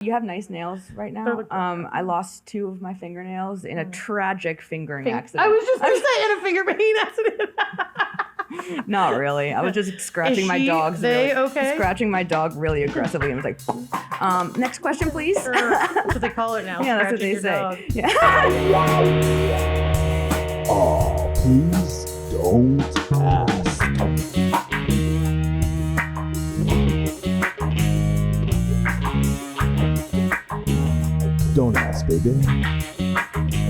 You have nice nails right now. I lost 2 of my fingernails in a tragic fingering accident. I was just going to say in a finger-painting accident. Not really. I was just scratching my dog. Scratching my dog really aggressively, and was like, next question, please. That's what they call it now. Yeah, that's what they say. Yeah. Oh, please don't ask. Don't ask, baby.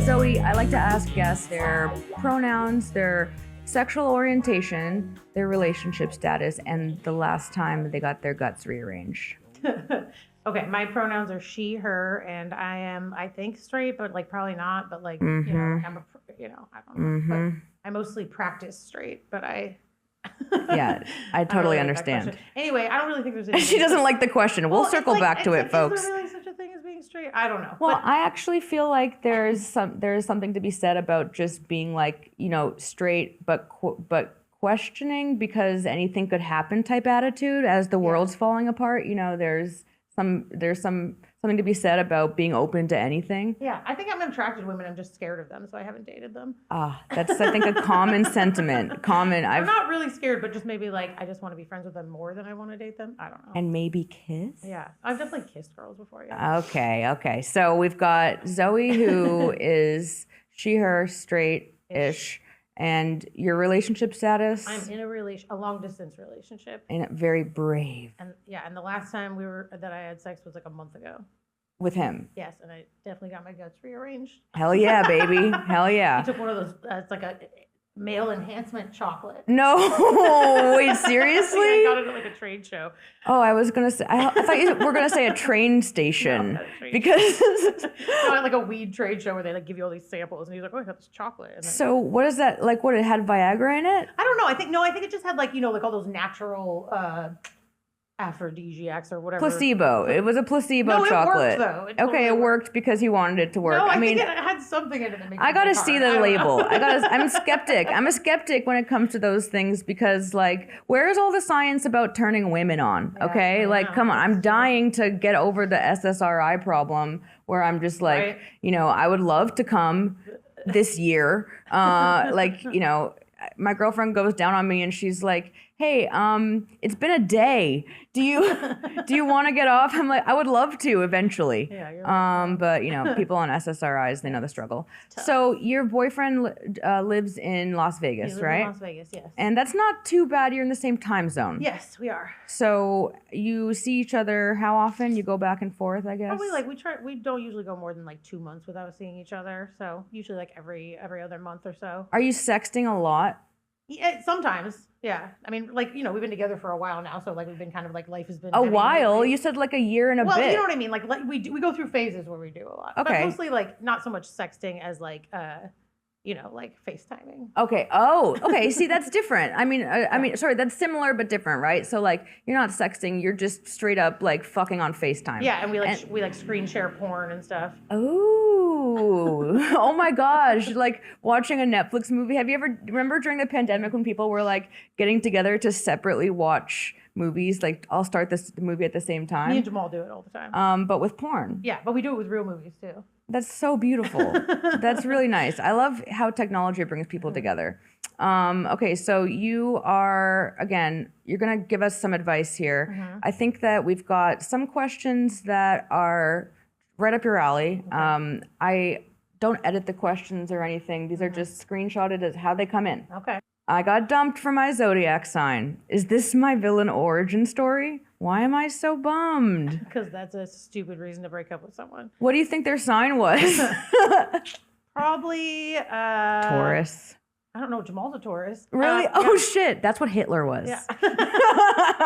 Zoe, I like to ask guests their pronouns, their sexual orientation, their relationship status, and the last time they got their guts rearranged. Okay, my pronouns are she, her, and I am, I think, straight, but like probably not. But like, you know, I'm a, you know, I don't know. But I mostly practice straight, but I. Yeah, I totally understand. Anyway, I don't really think there's anything. She doesn't like the question. We'll circle back to it, folks. Is there really such a thing as being straight? I don't know. Well, I actually feel like there's something to be said about just being like, you know, straight but questioning because anything could happen type attitude as the world's falling apart. You know, there's something to be said about being open to anything. Yeah, I think I'm attracted to women. I'm just scared of them, so I haven't dated them. That's I think a common sentiment. I'm not really scared, but just maybe like I just want to be friends with them more than I want to date them. I don't know. And maybe kiss? Yeah, I've definitely kissed girls before. Yeah. Okay. So we've got Zoe, who is she, her, straight-ish. And your relationship status? I'm in a long distance relationship. And very brave. And the last time that I had sex was like a month ago. With him? Yes, and I definitely got my guts rearranged. Hell yeah, baby. Hell yeah. He took one of those, it's like a male enhancement chocolate. No, wait, seriously? I got it at like a trade show. Oh, I was gonna say. I thought you were gonna say a train station because no, at like a weed trade show where they like give you all these samples, and he's like, "Oh, I got this chocolate." And then, so what is that like? What, it had Viagra in it? I don't know. I think it just had like, you know, like all those natural aphrodisiacs or whatever. Placebo. It was a placebo chocolate. It worked, though. It worked because he wanted it to work. No, I mean, think it had something in it that makes I gotta see the label. I'm skeptic. I'm a skeptic when it comes to those things because, like, where's all the science about turning women on? Okay, come on. I'm dying to get over the SSRI problem where I'm just like, you know, I would love to come this year. Like, you know, my girlfriend goes down on me and she's like, hey, it's been a day. Do you want to get off? I'm like, I would love to eventually. Yeah, you're right. But you know, people on SSRIs, they know the struggle. So your boyfriend lives in Las Vegas, right? In Las Vegas, yes. And that's not too bad. You're in the same time zone. Yes, we are. So you see each other how often? You go back and forth, I guess. Probably like we don't usually go more than like 2 months without seeing each other. So usually like every other month or so. Are you sexting a lot? Yeah, sometimes. Yeah. I mean, like, you know, we've been together for a while now, so like we've been kind of like life has been a while. You said like a year and a bit. Well, you know what I mean. Like we go through phases where we do a lot. Okay. But mostly like not so much sexting as like you know, like FaceTiming. Okay. Oh, okay. See, that's different. I mean, sorry, that's similar but different, right? So like, you're not sexting, you're just straight up like fucking on FaceTime. Yeah, and we like screen share porn and stuff. Oh, oh my gosh! Like watching a Netflix movie. Have you ever remember during the pandemic when people were like getting together to separately watch movies? Like, I'll start the movie at the same time. Me and Jamal do it all the time. But with porn. Yeah, but we do it with real movies too. That's so beautiful. That's really nice. I love how technology brings people together. Okay, so you are, again, you're going to give us some advice here. I think that we've got some questions that are right up your alley. Okay. I don't edit the questions or anything. These are just screenshotted as how they come in. Okay. I got dumped for my zodiac sign. Is this my villain origin story? Why am I so bummed? Because that's a stupid reason to break up with someone. What do you think their sign was? Probably Taurus. I don't know. Jamal's a Taurus. Really? Oh, shit. That's what Hitler was. Yeah.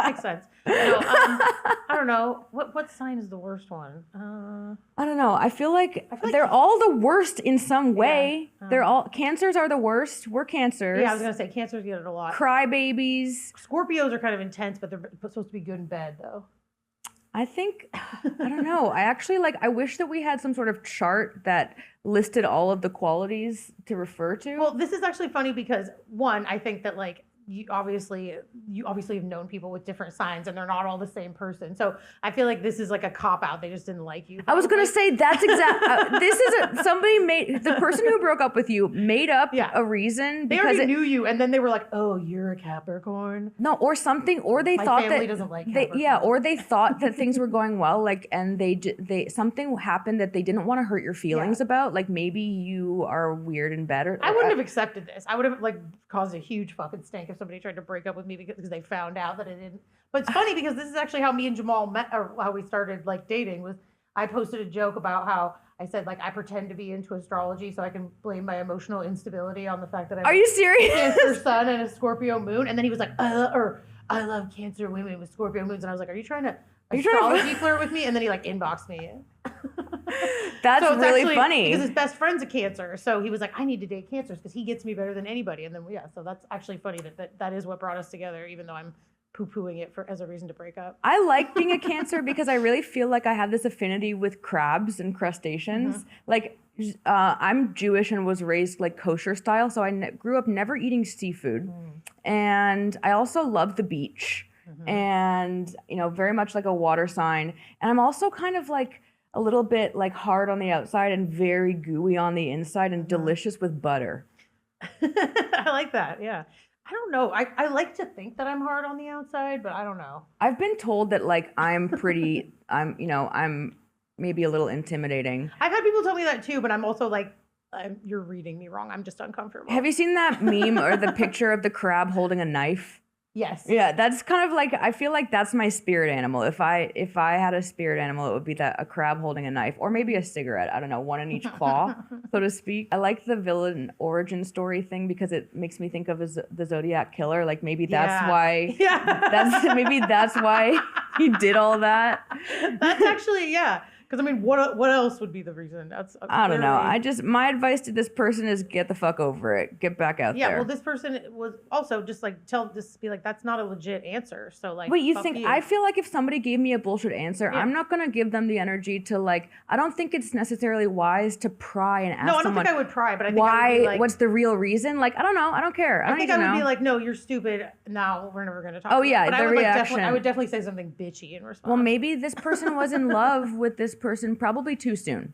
Makes sense. No, I don't know. What sign is the worst one? I don't know. I feel like they're all the worst in some way. Yeah. They're all Cancers are the worst. We're Cancers. Yeah, I was gonna say Cancers get it a lot. Crybabies. Scorpios are kind of intense, but they're supposed to be good in bed, though. I think, I don't know. I wish that we had some sort of chart that listed all of the qualities to refer to. Well, this is actually funny because one, I think that like you obviously have known people with different signs and they're not all the same person. So I feel like this is like a cop out. They just didn't like you. I was gonna say that's this is somebody made the person who broke up with you made up a reason they because already knew you, and then they were like, "Oh, you're a Capricorn." No, or something, or they My thought family that doesn't like or they thought that things were going well, like, and they something happened that they didn't want to hurt your feelings about, like maybe you are weird and bad. Or I wouldn't have accepted this. I would have like caused a huge fucking stink if somebody tried to break up with me because they found out that I didn't. But it's funny because this is actually how me and Jamal met, or how we started like dating. Was I posted a joke about how I said like I pretend to be into astrology so I can blame my emotional instability on the fact that I Are you serious? Cancer sun and a Scorpio moon, and then he was like, I love Cancer women with Scorpio moons, and I was like, are you trying to astrology flirt with me? And then he like inboxed me. That's so really actually, funny. because his best friend's a Cancer, so he was like, I need to date Cancers because he gets me better than anybody. And then so that's actually funny that is what brought us together, even though I'm poo-pooing it as a reason to break up. I like being a Cancer because I really feel like I have this affinity with crabs and crustaceans. Like I'm Jewish and was raised like kosher style, so I grew up never eating seafood, and I also love the beach, and very much like a water sign. And I'm also kind of like a little bit like hard on the outside and very gooey on the inside and delicious with butter. I like that. Yeah. I don't know. I like to think that I'm hard on the outside, but I don't know. I've been told that like I'm pretty, I'm maybe a little intimidating. I've had people tell me that too, but I'm also like, you're reading me wrong. I'm just uncomfortable. Have you seen that meme or the picture of the crab holding a knife? Yes. Yeah, that's kind of like, I feel like that's my spirit animal. If I had a spirit animal, it would be a crab holding a knife, or maybe a cigarette. I don't know, one in each claw, so to speak. I like the villain origin story thing because it makes me think of the Zodiac killer. Like maybe that's why. Yeah. Maybe that's why he did all that. That's actually Because I mean, what else would be the reason? I don't know. My advice to this person is get the fuck over it. Get back out there. Yeah, well, this person was also just like be like, that's not a legit answer. So like, wait, you think? I feel like if somebody gave me a bullshit answer, I'm not gonna give them the energy to like. I don't think it's necessarily wise to pry and ask someone. No, I don't think I would pry, but I think why? I would be like, what's the real reason? Like, I don't know. I don't care. I think I would be like, no, you're stupid. No, we're never gonna talk. Oh yeah, but the reaction. I would definitely say something bitchy in response. Well, maybe this person was in love with this person probably too soon.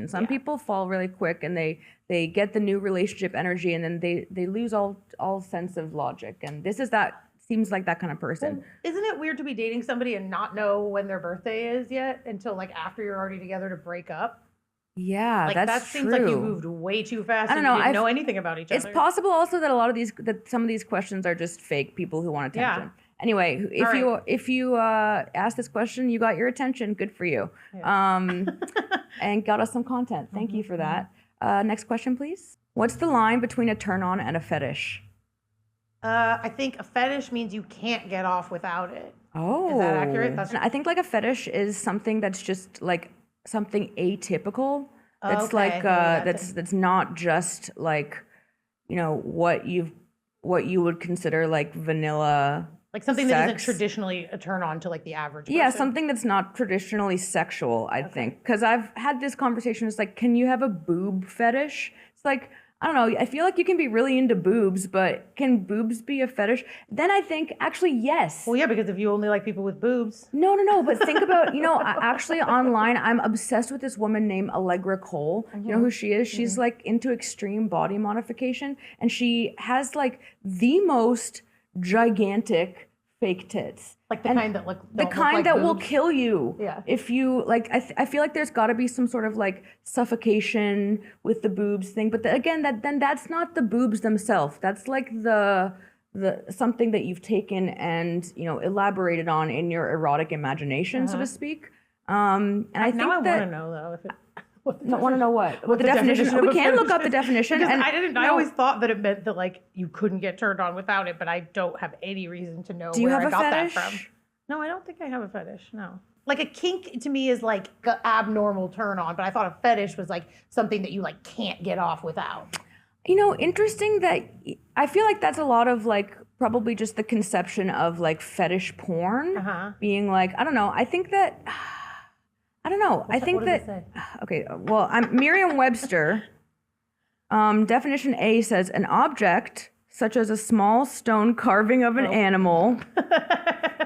Some people fall really quick and they get the new relationship energy and then they lose all sense of logic. And seems like that kind of person. Well, isn't it weird to be dating somebody and not know when their birthday is yet until like after you're already together to break up? Yeah, like, that's that seems like you moved way too fast. I don't know. You didn't know anything about each other. It's possible also that some of these questions are just fake people who want attention. Yeah. Anyway, if you asked this question, you got your attention. Good for you. Yeah. And got us some content. Thank you for that. Next question, please. What's the line between a turn on and a fetish? I think a fetish means you can't get off without it. Oh, is that accurate? I think like a fetish is something that's just like something atypical. That's that's not just like what you would consider like vanilla. Like something that isn't traditionally a turn on to like the average person. Yeah, something that's not traditionally sexual, I think. Because I've had this conversation, it's like, can you have a boob fetish? It's like, I don't know, I feel like you can be really into boobs, but can boobs be a fetish? Then I think, actually, yes. Well, yeah, because if you only like people with boobs. No, but think about, actually online, I'm obsessed with this woman named Allegra Cole. You know who she is? She's like into extreme body modification, and she has like the most gigantic fake tits, like the kind that look will kill you. Yeah. If you like, I feel like there's got to be some sort of like suffocation with the boobs thing, but again, that's not the boobs themselves. That's like the something that you've taken and elaborated on in your erotic imagination, so to speak. And I think want to know though if it. Don't want to know what the definition. We can look up the definition. And I always thought that it meant that like you couldn't get turned on without it, but I don't have any reason to know where I got that from. No, I don't think I have a fetish. No. Like a kink to me is like an abnormal turn on, but I thought a fetish was like something that you like can't get off without. Interesting that I feel like that's a lot of like probably just the conception of like fetish porn being like, I don't know. I think that. I don't know. I think that. Okay. Well, Merriam-Webster definition A says an object such as a small stone carving of an animal,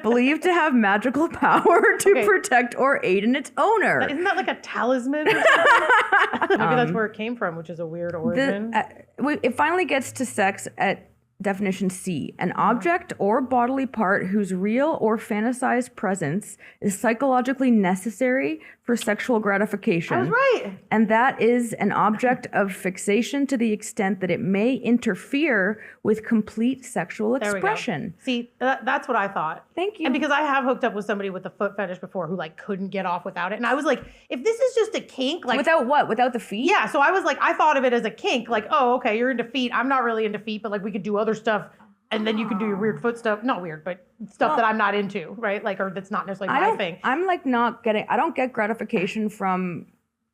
believed to have magical power to protect or aid in its owner. Isn't that like a talisman? Or something? Maybe that's where it came from, which is a weird origin. It finally gets to sex at definition C, an object or bodily part whose real or fantasized presence is psychologically necessary for sexual gratification. I was right. And that is an object of fixation to the extent that it may interfere with complete sexual expression. See, that's what I thought. Thank you. And because I have hooked up with somebody with a foot fetish before who like couldn't get off without it. And I was like, if this is just a kink, like without what? Without the feet? yeah. So I was like, I thought of it as a kink, like, oh, okay, you're into feet. I'm not really into feet, but like we could do other stuff. And then you can do your weird foot stuff. Not weird, but stuff that I'm not into, right? Like, or that's not necessarily my thing. I'm like I don't get gratification from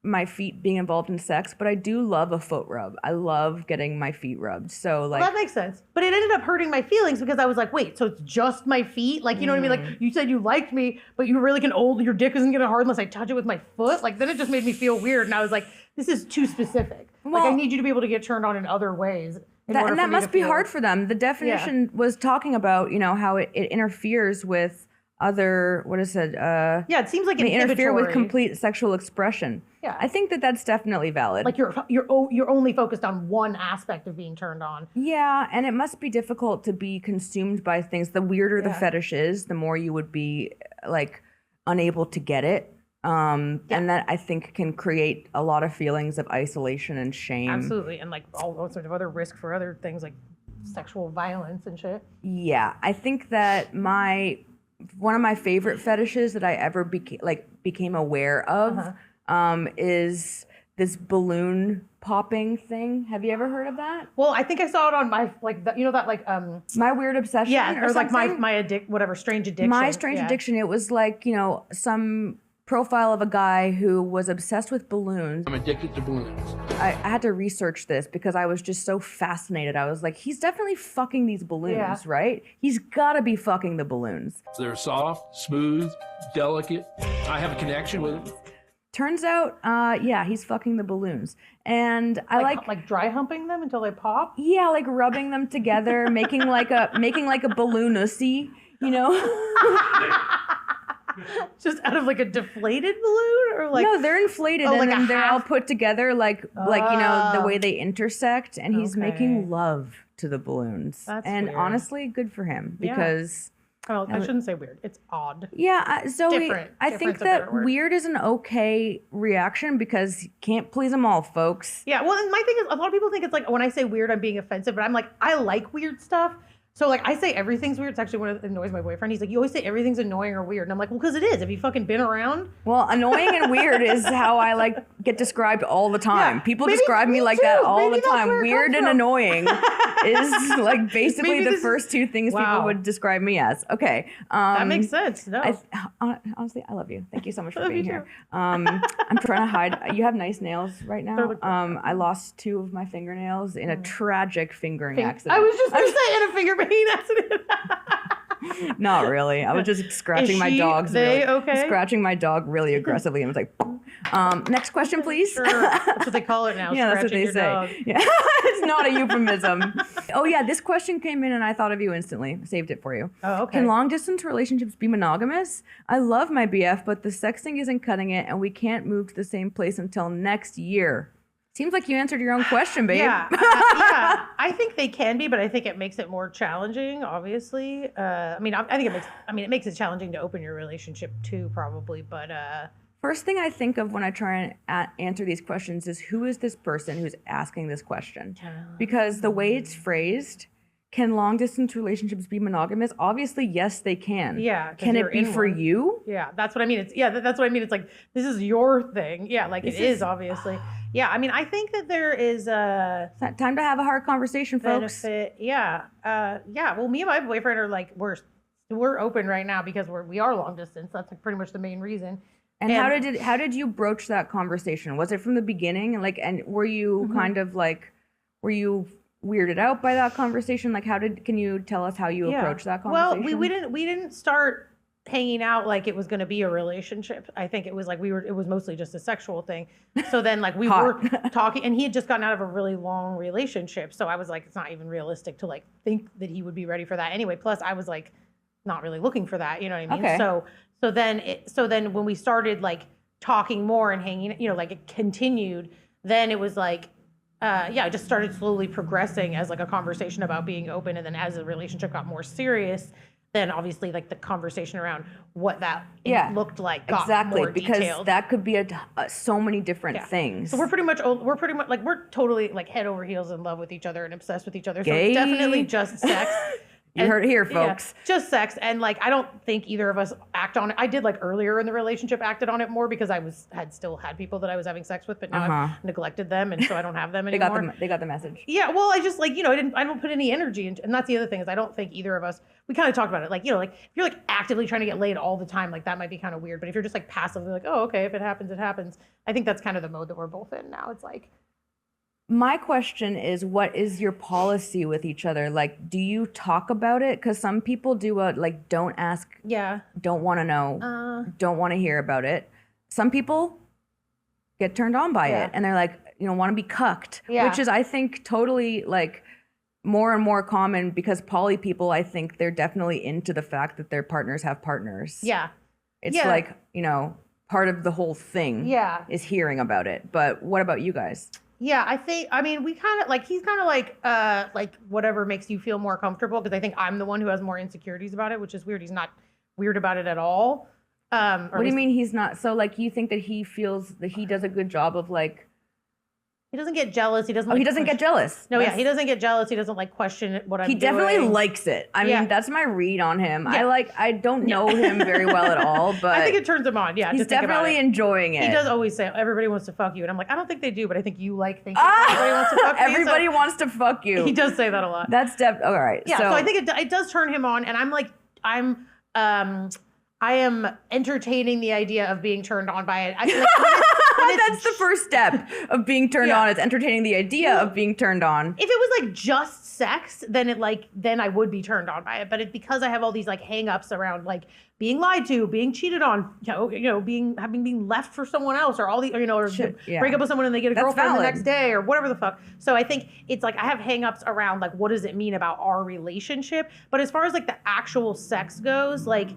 my feet being involved in sex, but I do love a foot rub. I love getting my feet rubbed. So like that makes sense. But it ended up hurting my feelings because I was like, wait, so it's just my feet? Like, you know what I mean? Like you said you liked me, but you really can your dick isn't gonna hard unless I touch it with my foot. Like then it just made me feel weird. And I was like, this is too specific. Like I need you to be able to get turned on in other ways. That must be hard for them. The definition was talking about, how it interferes with other, what is it? It seems like it interfere with complete sexual expression. Yeah. I think that's definitely valid. Like you're only focused on one aspect of being turned on. Yeah, and it must be difficult to be consumed by things. The weirder the fetish is, the more you would be like unable to get it. And that I think can create a lot of feelings of isolation and shame. Absolutely. And like all sorts of other risk for other things like sexual violence and shit. Yeah. I think that one of my favorite fetishes that I ever became aware of is this balloon popping thing. Have you ever heard of that? Well, I think I saw it on my My Weird Obsession. Yeah, or like my strange addiction. My strange addiction. It was like, some profile of a guy who was obsessed with balloons. I'm addicted to balloons. I had to research this because I was just so fascinated. I was like, he's definitely fucking these balloons, right? He's gotta be fucking the balloons. They're soft, smooth, delicate. I have a connection with them. Turns out, he's fucking the balloons. And I like dry humping them until they pop? Yeah, like rubbing them together, making like a balloonussy, Just out of like a deflated balloon or like no, they're inflated and like then they're all put together like the way they intersect, and he's making love to the balloons. That's and weird. Honestly, good for him because well, I shouldn't say weird. It's odd. Yeah, Different. I think that weird is an okay reaction because you can't please them all, folks. Yeah, well, and my thing is, a lot of people think it's like when I say weird, I'm being offensive, but I'm like, I like weird stuff. So like I say everything's weird. It's actually what annoys my boyfriend. He's like, you always say everything's annoying or weird. And I'm like, well, because it is. Have you fucking been around? Well, annoying and weird is how I get described all the time. Yeah, People describe me like that all the time. Weird and annoying is like basically the first two things people would describe me as. Okay. That makes sense. No. Honestly, I love you. Thank you so much for being here. I'm trying to hide. You have nice nails right now. I lost 2 of my fingernails in a tragic fingering accident. I was just going to say in a finger pain accident. Not really. I was just scratching my dog's scratching my dog really aggressively and was like, next question, please. Sure. That's what they call it now. Yeah, that's what they say. Dog. Yeah. It's not a euphemism. Oh yeah, this question came in and I thought of you instantly. Saved it for you. Oh, okay. Can long distance relationships be monogamous? I love my BF, but the sexting isn't cutting it and we can't move to the same place until next year. Seems like you answered your own question, babe. Yeah, I think they can be, but I think it makes it more challenging. Obviously, I think it makes it challenging to open your relationship too, probably. But first thing I think of when I try and answer these questions is who is this person who's asking this question? Because the way it's phrased, can long distance relationships be monogamous? Obviously, yes, they can. Yeah. Can it be for you? Yeah, that's what I mean. That's what I mean. It's like this is your thing. Yeah, like it is obviously. Yeah, I mean, I think that there is it's time to have a hard conversation, folks. Benefit. Yeah, yeah. Well, me and my boyfriend are like we're open right now because we are long distance. That's like pretty much the main reason. And how did you broach that conversation? Was it from the beginning? And were you kind of like, were you weirded out by that conversation? Like, can you tell us how you approached that conversation? Well, we didn't start hanging out like it was going to be a relationship. I think it was like it was mostly just a sexual thing. So then like we were talking, and he had just gotten out of a really long relationship. So I was like, it's not even realistic to like think that he would be ready for that anyway. Plus I was like not really looking for that, you know what I mean? Okay. So then when we started like talking more and hanging, you know, like it continued, then it was like, I just started slowly progressing as like a conversation about being open. And then as the relationship got more serious, then obviously like the conversation around what that looked like got more because detailed. that could be so many different things. So we're pretty much like, we're totally like head over heels in love with each other and obsessed with each other. So Gay. it's definitely just sex. You heard it here, folks. Yeah, just sex. And like, I don't think either of us act on it. I did like earlier in the relationship acted on it more because I still had people that I was having sex with, but now I've neglected them. And so I don't have them anymore. They got the message. Yeah. Well, I just like, you know, I don't put any energy into, and that's the other thing is I don't think either of us, we kind of talked about it. Like, you know, like if you're like actively trying to get laid all the time, like that might be kind of weird. But if you're just like passively like, oh, okay, if it happens, it happens. I think that's kind of the mode that we're both in now. It's like, my question is, what is your policy with each other? Like, do you talk about it? Because some people do like, don't ask, don't want to know, don't want to hear about it. Some people get turned on by it and they're like, you know, want to be cucked, which is, I think, totally like more and more common because poly people, I think they're definitely into the fact that their partners have partners. Yeah. It's like, you know, part of the whole thing is hearing about it. But what about you guys? Yeah, I mean, we kind of like, he's kind of like whatever makes you feel more comfortable. Cause I think I'm the one who has more insecurities about it, which is weird. He's not weird about it at all. What do you mean he's not? So like, you think that he feels that he does a good job of like, he doesn't get jealous. He doesn't. He doesn't get jealous. No, he doesn't get jealous. He doesn't like question what I'm doing. He definitely likes it. I mean, that's my read on him. Yeah. I don't know him very well at all, but I think it turns him on. Yeah, he's definitely enjoying it. He does always say everybody wants to fuck you, and I'm like, I don't think they do, but I think you like thinking everybody wants to fuck you. Everybody wants to fuck you. He does say that a lot. That's all right. Yeah, so I think it does turn him on, and I'm like, I am entertaining the idea of being turned on by it. I feel like that's the first step of being turned on. It's entertaining the idea of being turned on. If it was like just sex, then I would be turned on by it. But because I have all these like hang-ups around like being lied to, being cheated on, being left for someone else, or all the break up with someone and they get a girlfriend the next day or whatever the fuck. So I think it's like I have hang-ups around like what does it mean about our relationship? But as far as like the actual sex goes, like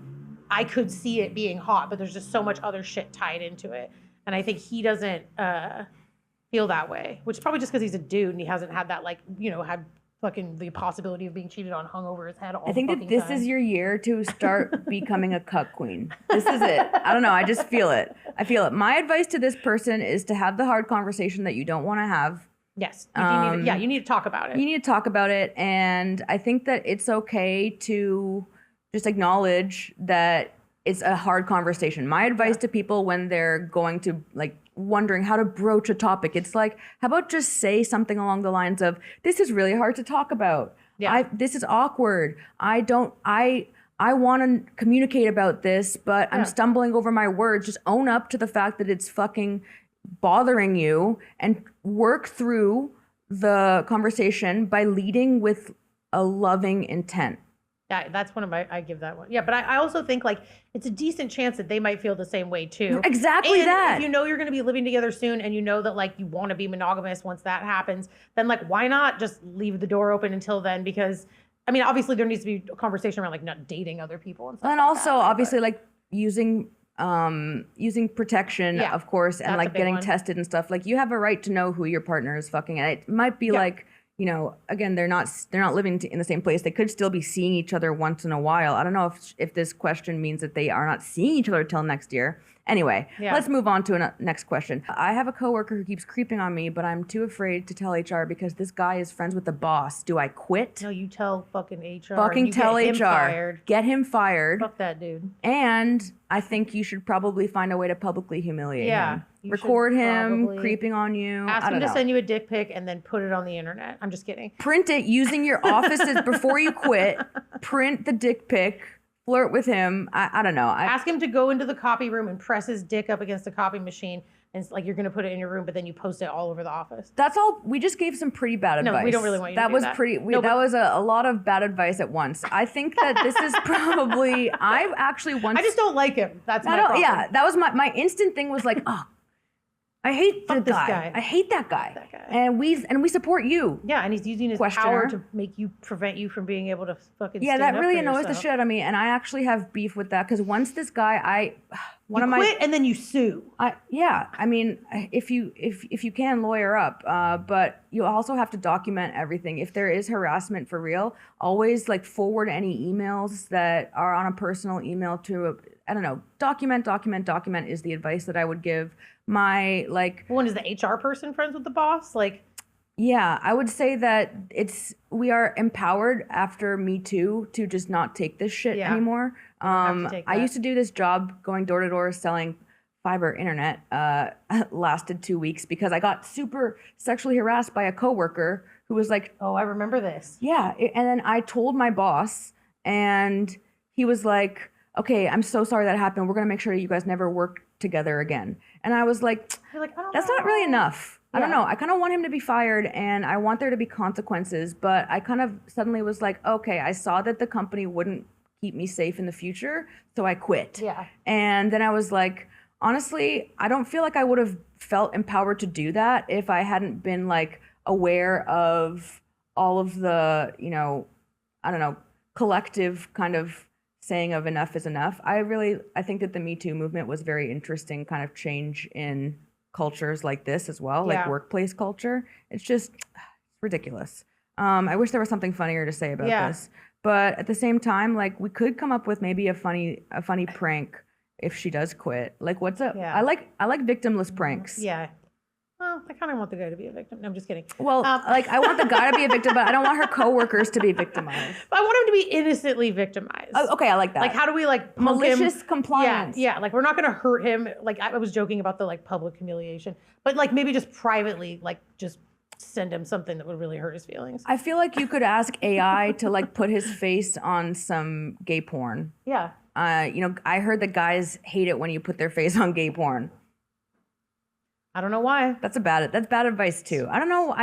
I could see it being hot, but there's just so much other shit tied into it. And I think he doesn't feel that way, which is probably just because he's a dude and he hasn't had that, like, had fucking the possibility of being cheated on hung over his head all the fucking time. I think that this is your year to start becoming a cuck queen. This is it. I don't know. I just feel it. I feel it. My advice to this person is to have the hard conversation that you don't want to have. Yes. You need to talk about it. You need to talk about it. And I think that it's okay to just acknowledge that it's a hard conversation. My advice to people when they're going to like wondering how to broach a topic, it's like, how about just say something along the lines of, this is really hard to talk about. Yeah. This is awkward. I want to communicate about this, but I'm stumbling over my words. Just own up to the fact that it's fucking bothering you and work through the conversation by leading with a loving intent. Yeah, that's one of I give that one. Yeah, but I also think like it's a decent chance that they might feel the same way too. Exactly and that. If you're going to be living together soon and you know that like you want to be monogamous once that happens, then like why not just leave the door open until then? Because I mean, obviously there needs to be a conversation around like not dating other people and stuff. And like also that, obviously like using protection, of course, and like getting tested and stuff. Like you have a right to know who your partner is fucking, and it might be like, again, they're not living in the same place. They could still be seeing each other once in a while. I don't know if this question means that they are not seeing each other till next year. Anyway, let's move on to a next question. I have a coworker who keeps creeping on me, but I'm too afraid to tell HR because this guy is friends with the boss. Do I quit? No, you tell fucking HR. Fucking tell get HR. Him fired. Get him fired. Fuck that dude. And I think you should probably find a way to publicly humiliate him. Record him creeping on you. Ask him to send you a dick pic and then put it on the internet. I'm just kidding. Print it using your offices before you quit. Print the dick pic. flirt with him. I don't know. Ask him to go into the copy room and press his dick up against the copy machine. And it's like you're going to put it in your room, but then you post it all over the office. That's all. We just gave some pretty bad advice. No, we don't really want you to that do was that. pretty. That was a lot of bad advice at once. I think that this is probably. I actually once. I just don't like him. That's my I don't. problem. Yeah, that was my instant thing was like, oh, I hate Fuck the this guy. guy. I hate that guy. That guy. And we support you. Yeah, and he's using his Questioner. power to prevent you from being able to fucking. Yeah, stand that up really for annoys the yourself. shit out of me, and I actually have beef with that because once this guy, You quit and then you sue. yeah, I mean, if you can lawyer up, but you also have to document everything. If there is harassment for real, always like forward any emails that are on a personal email to I don't know, document is the advice that I would give. My like When is the HR person friends with the boss? Like, yeah, I would say that we are empowered after Me Too to just not take this shit Yeah. anymore. have to take I that. used to do this job going door to door selling fiber internet. Lasted 2 weeks because I got super sexually harassed by a coworker who was like, oh, I remember this. yeah. And then I told my boss, and he was like, okay, I'm so sorry that happened. We're gonna make sure you guys never work together again. And I was like, You're like, I don't that's know. not really enough. I don't Yeah. know. I kind of want him to be fired and I want there to be consequences. But I kind of suddenly was like, okay, I saw that the company wouldn't keep me safe in the future. So I quit. Yeah. And then I was like, honestly, I don't feel like I would have felt empowered to do that if I hadn't been like aware of all of the, I don't know, collective kind of saying of enough is enough. I think that the Me Too movement was very interesting kind of change in cultures like this as well, like Yeah. workplace culture. It's just ridiculous. I wish there was something funnier to say about Yeah. this, but at the same time, like we could come up with maybe a funny prank if she does quit. Like Yeah. I like victimless pranks. Yeah. Well, I kind of want the guy to be a victim. No, I'm just kidding. Well, like I want the guy to be a victim, but I don't want her coworkers to be victimized. I want him to be innocently victimized. Oh, okay, I like that. Like, how do we like punk malicious him? compliance? Yeah, like we're not gonna hurt him. Like I was joking about the like public humiliation, but like maybe just privately, like just send him something that would really hurt his feelings. I feel like you could ask AI to like put his face on some gay porn. Yeah. I heard that guys hate it when you put their face on gay porn. I don't know why. That's bad advice too. I don't know.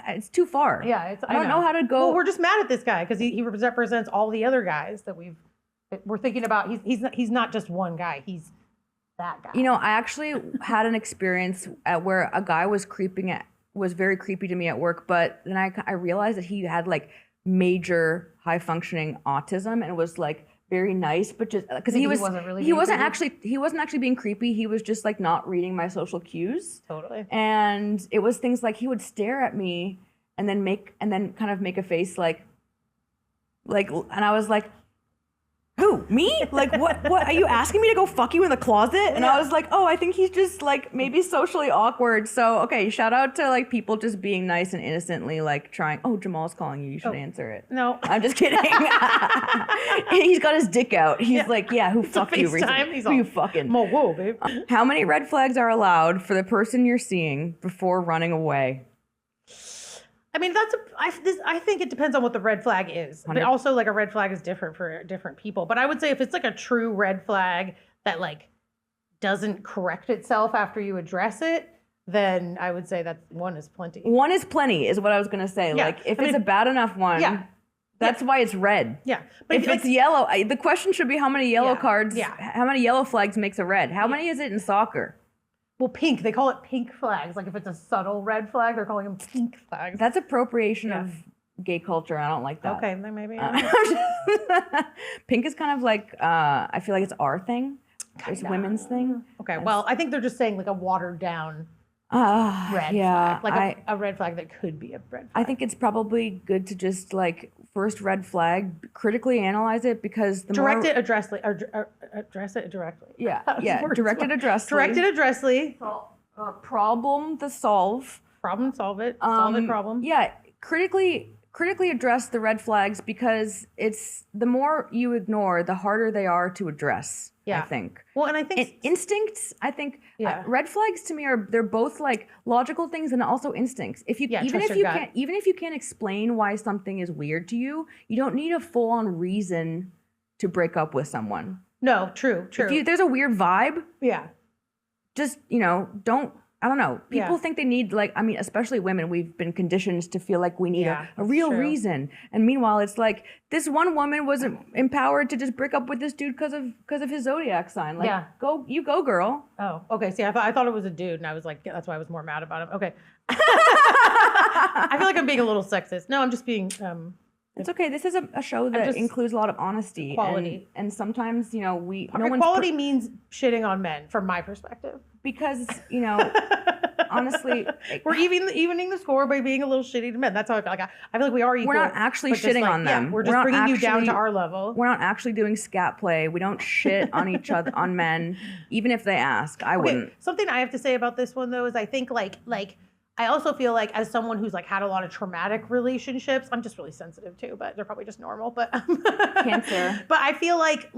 It's too far. Yeah, I don't know how to go. Well, we're just mad at this guy because he represents all the other guys that we're thinking about. He's not just one guy. He's that guy. I actually had an experience where a guy was very creepy to me at work, but then I realized that he had like major high functioning autism and was like very nice, but just because he wasn't really he being wasn't creepy? actually being creepy. He was just like not reading my social cues. Totally. And it was things like he would stare at me and then kind of make a face like, and I was like, who, me? Like, what are you asking me to go fuck you in the closet? And I was like, oh, I think he's just like maybe socially awkward. So, okay, shout out to like people just being nice and innocently like trying, oh, Jamal's calling you. You should answer it. No. I'm just kidding. He's got his dick out. He's like, yeah, who fucked you recently? He's Who you fucking? Whoa, babe. How many red flags are allowed for the person you're seeing before running away? I mean, I think it depends on what the red flag is. But also, like, a red flag is different for different people. But I would say if it's like a true red flag that like doesn't correct itself after you address it, then I would say that one is plenty. One is plenty, is what I was gonna say. Yeah, Like, if I it's mean, a bad enough one, yeah, that's why it's red. Yeah, but If it's yellow, the question should be how many yellow Yeah, cards, yeah. how many yellow flags makes a red? How many is it in soccer? well, pink. They call it pink flags. Like if it's a subtle red flag, they're calling them pink flags. That's appropriation Yeah. of gay culture. I don't like that. Okay, then maybe. Pink is kind of like, I feel like it's our thing. It's women's thing. Okay, well, I think they're just saying like a watered down red Yeah, flag, like a red flag that could be a red flag. I think it's probably good to just like first red flag, critically analyze it because the address more it directly. yeah, That was yeah, words. direct it addressly. Direct it addressly. Problem to solve. Problem, solve it. Solve it, problem. Yeah, critically address the red flags because it's the more you ignore, the harder they are to address. Yeah. I think. Well, and I think Instincts, I think Yeah. red flags to me they're both like logical things and also instincts. If you even trust if your you gut. can't explain why something is weird to you, you don't need a full on reason to break up with someone. No, true. If there's a weird vibe, Yeah. just, I don't know. People think they need, like, I mean, especially women, we've been conditioned to feel like we need a real reason. And meanwhile, it's like this one woman was empowered to just break up with this dude because of his zodiac sign. Like, go, girl. Oh, okay. See, I thought it was a dude, and I was like, that's why I was more mad about him. Okay. I feel like I'm being a little sexist. No, I'm just being. It's okay. This is a show that includes a lot of honesty, quality, and sometimes quality means shitting on men from my perspective. Because honestly, we're evening the score by being a little shitty to men. That's how I feel. Like I feel like we are equal. We're not actually shitting on them. Yeah, we're just bringing you down to our level. We're not actually doing scat play. We don't shit on each other, on men, even if they ask. I wouldn't. Something I have to say about this one though is I think like I also feel like as someone who's like had a lot of traumatic relationships, I'm just really sensitive too, but they're probably just normal. But Cancer. But I feel like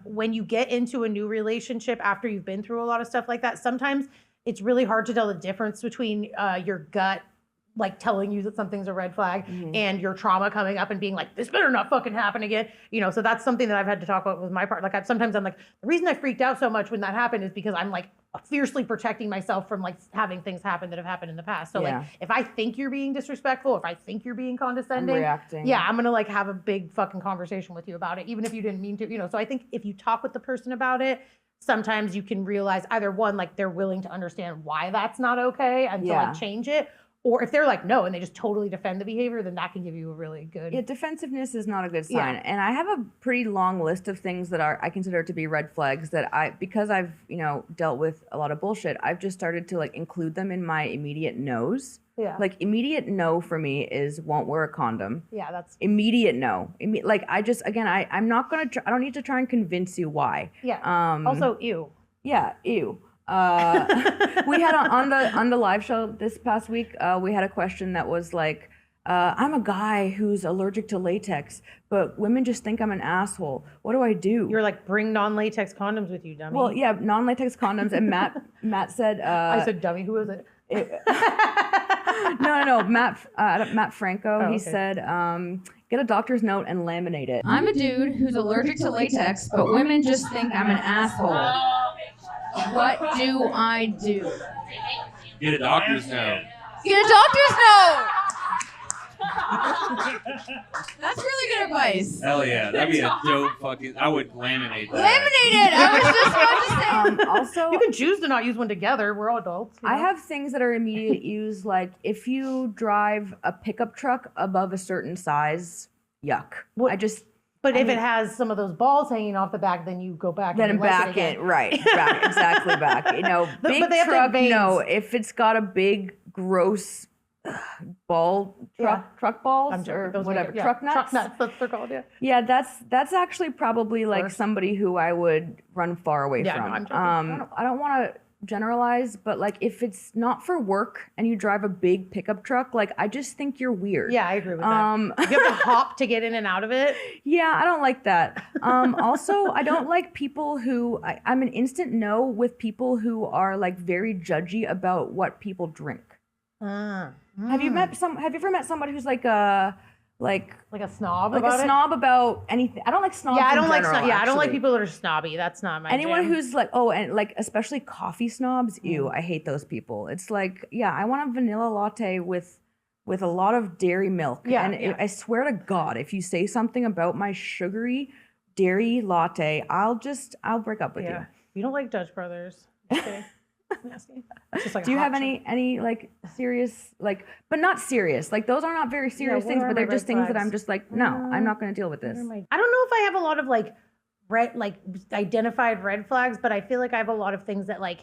when you get into a new relationship after you've been through a lot of stuff like that, sometimes it's really hard to tell the difference between your gut like telling you that something's a red flag and your trauma coming up and being like, this better not fucking happen again. So that's something that I've had to talk about with my partner. Like sometimes I'm like, the reason I freaked out so much when that happened is because I'm like fiercely protecting myself from like having things happen that have happened in the past. So like, if I think you're being disrespectful, if I think you're being condescending, I'm reacting. Yeah, I'm gonna like have a big fucking conversation with you about it, even if you didn't mean to, So I think if you talk with the person about it, sometimes you can realize either one, like they're willing to understand why that's not okay and to like change it. Or if they're like, no, and they just totally defend the behavior, then that can give you a really good... Yeah, defensiveness is not a good sign. And I have a pretty long list of things that I consider to be red flags that because I've, dealt with a lot of bullshit, I've just started to like include them in my immediate no's. Yeah. Like immediate no for me is won't wear a condom. Yeah, that's... Immediate no. I'm not going to, I don't need to try and convince you why. Yeah. Also, ew. Yeah, ew. We had on the live show this past week, we had a question that was like, I'm a guy who's allergic to latex, but women just think I'm an asshole. What do I do? You're like, bring non-latex condoms with you, dummy. Well, yeah, non-latex condoms. And Matt said, I said, dummy, who was it? No, Matt Franco. He said, get a doctor's note and laminate it. I'm a dude who's allergic to latex, but women just think I'm an asshole. What do I do? Get a doctor's note. Get a doctor's note! That's really good advice. Hell yeah, that'd be a dope fucking... I would laminate that. Laminate it! I was just about to say. Also, you can choose to not use one together. We're all adults. I have things that are immediate use, like if you drive a pickup truck above a certain size, yuck. But if it has some of those balls hanging off the back, then you go back. Then back it, right? Exactly back. Big but they have truck. veins. No, if it's got a big, gross truck balls or whatever, truck nuts. Truck nuts, that's what they're called. Yeah. Yeah, that's actually probably like somebody who I would run far away from. No, I'm joking. I don't want to generalize, but like if it's not for work and you drive a big pickup truck, like I just think you're weird. Yeah, I agree with that. You have to hop to get in and out of it. Yeah, I don't like that. Also, I don't like people who I'm an instant no with people who are like very judgy about what people drink. Have you ever met somebody who's like a snob like about a snob about anything? I don't like snobs. Yeah, I don't in like general, I don't like people that are snobby. That's not my anyone jam. who's like, oh, and like especially coffee snobs. Ew, I hate those people. It's like, yeah, I want a vanilla latte with a lot of dairy milk. Yeah, and I swear to God, if you say something about my sugary dairy latte, I'll break up with you. You don't like Dutch Brothers. Okay. Do you have any like serious, like, but not serious, like those are not very serious things, but they're just things that I'm just like, no, I'm not going to deal with this. I don't know if I have a lot of like identified red flags, but I feel like I have a lot of things that like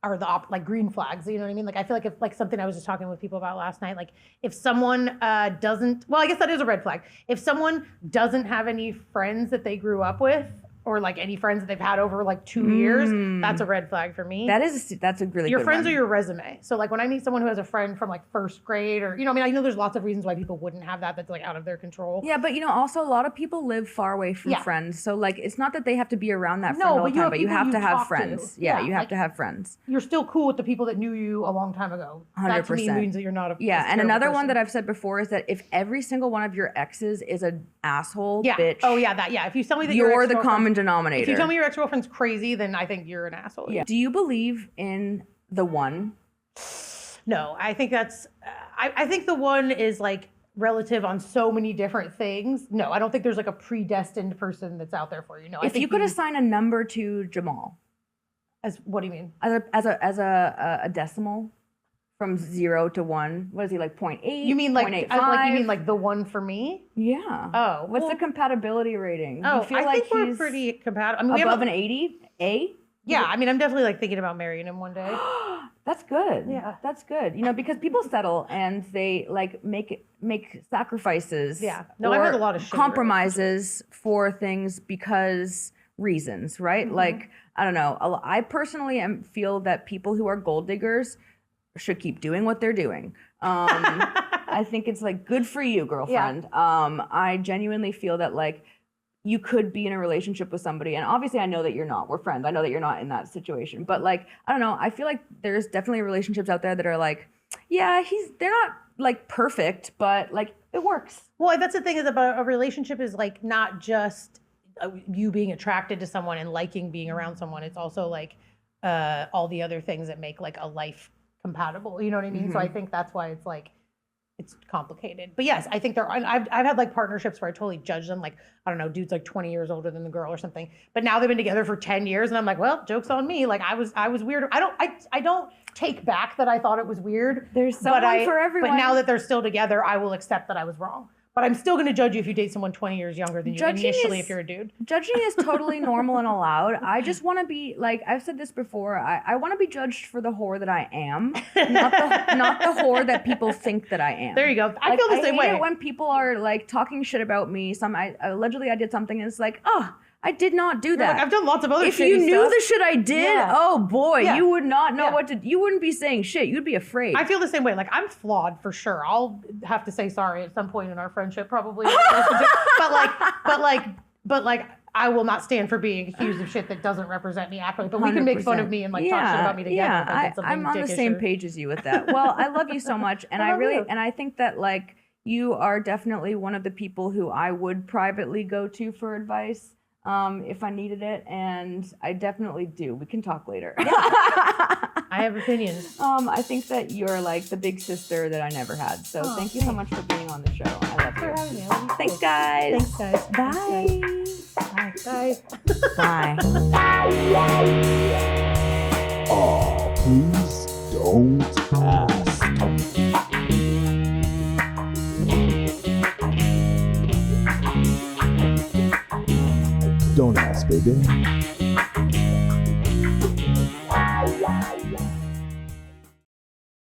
are like green flags. You know what I mean? Like I feel like if like something I was just talking with people about last night, like if someone doesn't, well, I guess that is a red flag. If someone doesn't have any friends that they grew up with, or like any friends that they've had over like 2 years, that's a red flag for me. That's a really your good friends one. are your resume. So like when I meet someone who has a friend from like first grade or, I know there's lots of reasons why people wouldn't have that. That's like out of their control. Yeah, but also a lot of people live far away from friends. So like it's not that they have to be around that friend all the time, but you have to have friends. Yeah, you have to have friends. You're still cool with the people that knew you a long time ago. 100%. That to me means that you're not a and another one that I've said before is that if every single one of your exes is an asshole, bitch. Oh yeah, if you tell me that you're the common denominator. If you tell me your ex-girlfriend's crazy, then I think you're an asshole. Yeah. Do you believe in the one? No, I think that's. I think the one is like relative on so many different things. No, I don't think there's like a predestined person that's out there for you. No, if you could assign a number to Jamal, as what do you mean? As a decimal. From 0 to 1, what is he like? 0.8. You mean like, 0.85? You mean like the one for me? Yeah. Oh, what's the compatibility rating? Oh, you feel I like think we're he's pretty compatible. I mean, above an 80. A. Yeah, I mean, I'm definitely like thinking about marrying him one day. That's good. Yeah, that's good. Because people settle and they like make sacrifices. Yeah. No, I've heard a lot of shit compromises for things because reasons, right? Mm-hmm. Like I don't know. I personally feel that people who are gold diggers should keep doing what they're doing. I think it's like good for you, girlfriend. Yeah. I genuinely feel that like you could be in a relationship with somebody, and obviously I know that you're not. We're friends. I know that you're not in that situation, but like I don't know. I feel like there's definitely relationships out there that are like, yeah, they're not like perfect, but like it works. Well, that's the thing is about a relationship is like not just you being attracted to someone and liking being around someone. It's also like all the other things that make like a life compatible, you know what I mean? Mm-hmm. So I think that's why it's like it's complicated. But yes, I think I've had like partnerships where I totally judge them, like I don't know, dude's like 20 years older than the girl or something, but now they've been together for 10 years and I'm like, well, joke's on me. Like I was weird. I don't take back that I thought it was weird. There's someone for everyone. But now that they're still together, I will accept that I was wrong. But I'm still going to judge you if you date someone 20 years younger than you initially if you're a dude. Judging is totally normal and allowed. I just want to be, like, I've said this before, I want to be judged for the whore that I am, not the whore that people think that I am. There you go. I feel the same way. I hate it when people are, like, talking shit about me. Allegedly I did something and it's like, oh, I did not do that. Like, I've done lots of other shit. If you knew the shit I did, oh boy, you would not know what to. You wouldn't be saying shit. You'd be afraid. I feel the same way. Like I'm flawed for sure. I'll have to say sorry at some point in our friendship, probably. but like, I will not stand for being accused of shit that doesn't represent me accurately. But we can make fun of me and like talk shit about me together. Yeah, I'm on the same page as you with that. Well, I love you so much, and I think that like you are definitely one of the people who I would privately go to for advice. If I needed it, and I definitely do. We can talk later. I have opinions. I think that you're like the big sister that I never had. So thank you so much for being on the show. I love you. Thanks, guys. Thanks, guys. Bye. Bye. Bye. Oh, please don't ask. Don't ask, baby.